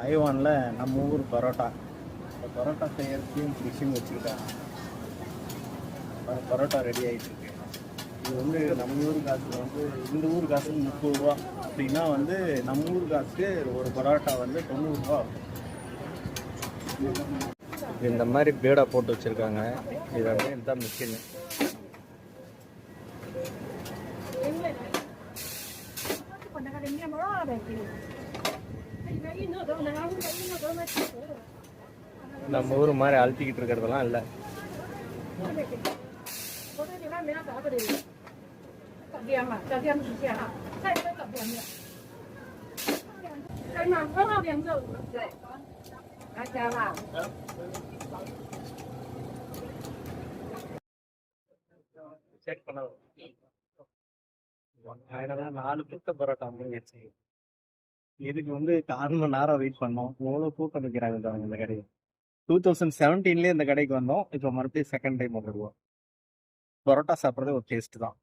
ஐவானில் நம்ம ஊர் பரோட்டா. இந்த பரோட்டா செய்யறதுக்கும் மிஷின் வச்சுக்கிட்டாங்க. பரோட்டா ரெடி ஆகிட்டு இருக்கு. இது வந்து நம்ம ஊர் காசு வந்து இந்த ஊர் காசு 30 ரூபா அப்படின்னா வந்து நம்ம ஊர் காசுக்கு ஒரு பரோட்டா வந்து 90 ரூபா. இந்த மாதிரி பேடா போட்டு வச்சுருக்காங்க. இது வந்து இதுதான் மிஷின். நம்ம ஊர் மாதிரி அழுத்திக்கிட்டு இருக்கிறதெல்லாம் இல்லை. செக் பண்ண 4 புத்த பரோட்டா முடிஞ்சிருச்சு. இதுக்கு வந்து 1/4 மணி நேரம் வெயிட் பண்ணோம். எவ்வளோ கூட்டம் வைக்கிறாங்க இந்த கடையை. 2017 இந்த கடைக்கு வந்தோம். இப்போ மறுபடியும் செகண்ட் டைம் வந்துடுவோம். பரோட்டா சாப்பிட்றது ஒரு டேஸ்ட் தான்.